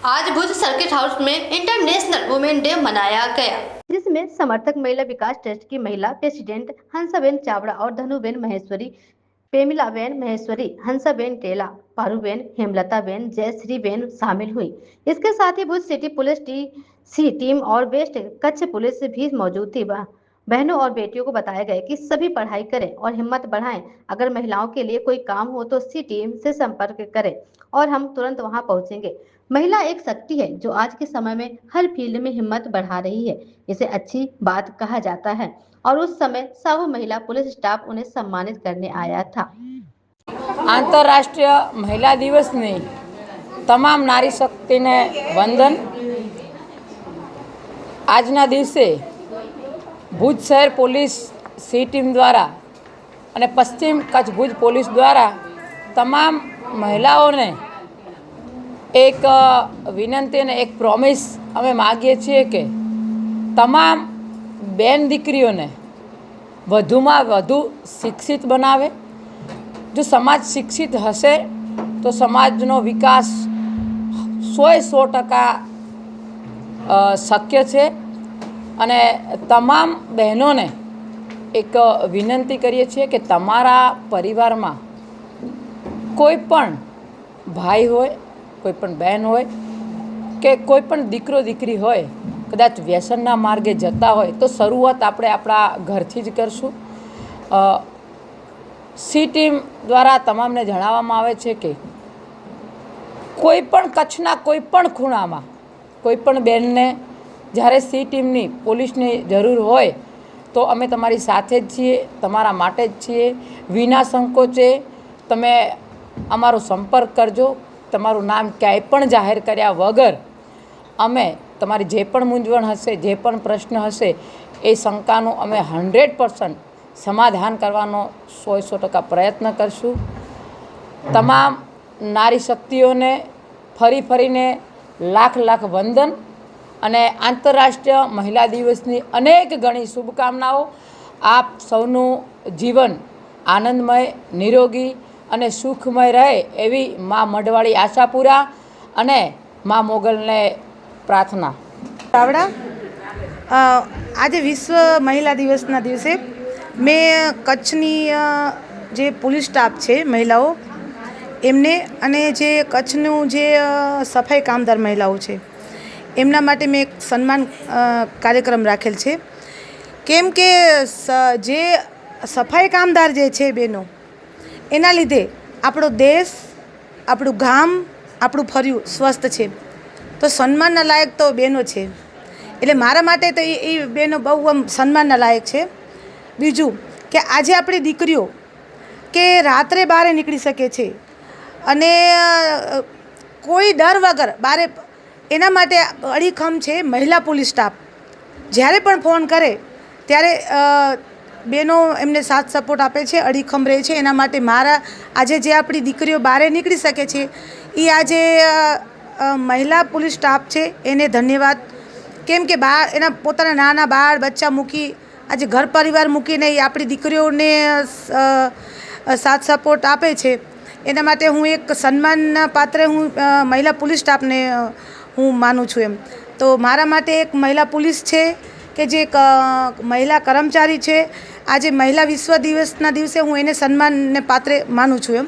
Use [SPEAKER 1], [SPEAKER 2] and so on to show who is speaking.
[SPEAKER 1] आज भुज circuit house में international women day मनाया गया, जिसमें समर्थक महिला विकास ट्रस्ट की महिला प्रेसिडेंट हंसाबेन चावड़ा और धनुबेन महेश्वरी, पेमिलाबेन महेश्वरी, हंसाबेन टेला, पारुबेन, हेमलताबेन, जयश्रीबेन शामिल हुई। इसके साथ ही भुज सिटी पुलिस सी टीम और वेस्ट कच्छ पुलिस भी मौजूद थी। बहनों और बेटियों को बताया गया कि सभी पढ़ाई करें और हिम्मत बढ़ाएं। अगर महिलाओं के लिए कोई काम हो तो सी टीम से संपर्क करें और हम तुरंत वहां पहुंचेंगे। महिला एक शक्ति है जो आज के समय में हर फील्ड में हिम्मत बढ़ा रही है। इसे अच्छी बात कहा जाता है और उस समय सब महिला पुलिस स्टाफ उन्हें सम्मानित करने आया था।
[SPEAKER 2] आंतरराष्ट्रीय महिला दिवस ने तमाम नारी शक्ति ने वंदन। आजना दिवसे भुज शहर पुलिस सी टीम द्वारा અને પશ્ચિમ કચ્છ ભુજ પોલીસ દ્વારા તમામ મહિલાઓને એક વિનંતી અને એક પ્રોમિસ અમે માગીએ છીએ કે તમામ બેન દીકરીઓને વધુમાં વધુ શિક્ષિત બનાવે। જો સમાજ શિક્ષિત હશે તો સમાજનો વિકાસ 100% શક્ય છે। અને તમામ બહેનોને एक विनंती करिए छे कि तमारा परिवार में कोईपण भाई होय, कोईपण बहन होय के कोईपण दीकरो दीकरी होय कदाच व्यसनना मार्गे जता होय तो शरूआत आपणे आपणा घरथी ज करशुं। सी टीम द्वारा तमामने जणाववामां आवे छे कि कोईपण कच्छना कोईपण खूणामां कोईपण बेनने ज्यारे सी टीमनी पोलीसनी जरूर होय तो अमे तमारी साथे ज छीए, तमारा माटे ज छीए। विना संकोचे तमे अमारो संपर्क करजो। तमारुं नाम क्यांय पण जाहेर कर्या वगर अमे तमारी जे पण मूंझवण हशे, जे पण प्रश्न हशे ए शंकानुं अमे 100% समाधान करवानो 100% प्रयत्न करशुं। तमाम नारी शक्तिओने फरी फरीने लाख लाख वंदन અને આંતરરાષ્ટ્રીય મહિલા દિવસની અનેક ઘણી શુભકામનાઓ। આપ સૌનું જીવન આનંદમય, નિરોગી અને સુખમય રહે એવી મા મઢવાળી આશાપુરા અને મા મોગલને પ્રાર્થના।
[SPEAKER 3] ચાવડા આજે વિશ્વ મહિલા દિવસના દિવસે મેં કચ્છની જે પોલીસ સ્ટાફ છે મહિલાઓ એમને અને જે કચ્છનું જે સફાઈ કામદાર મહિલાઓ છે એમના માટે મેં એક સન્માન કાર્યક્રમ રાખેલ છે। કેમ કે જે સફાઈ કામદાર જે છે બહેનો એના લીધે આપણો દેશ, આપણું ગામ, આપણું ફર્યું સ્વસ્થ છે। તો સન્માનના લાયક તો બહેનો છે, એટલે મારા માટે તો એ બહેનો બહુ આમ સન્માનના લાયક છે। બીજું કે આજે આપણી દીકરીઓ કે રાત્રે બહાર નીકળી શકે છે અને કોઈ ડર વગર બારે એના માટે અડીખમ છે મહિલા પોલીસ સ્ટાફ। જ્યારે પણ ફોન કરે ત્યારે બહેનો એમને સાથ સપોર્ટ આપે છે, અડીખમ રહે છે। એના માટે મારા આજે જે આપણી દીકરીઓ બહાર નીકળી શકે છે એ આજે મહિલા પોલીસ સ્ટાફ છે એને ધન્યવાદ। કેમ કે બહાર એના પોતાના નાના બાળ બચ્ચા મૂકી આજે ઘર પરિવાર મૂકીને એ આપણી દીકરીઓને સાથ સપોર્ટ આપે છે। એના માટે હું એક સન્માનના પાત્ર હું મહિલા પોલીસ સ્ટાફને હું માનું છું। એમ તો મારા માટે એક મહિલા પોલીસ છે કે જે મહિલા કર્મચારી છે। આજે મહિલા વિશ્વ દિવસના દિવસે હું એને સન્માનને પાત્ર માનું છું। એમ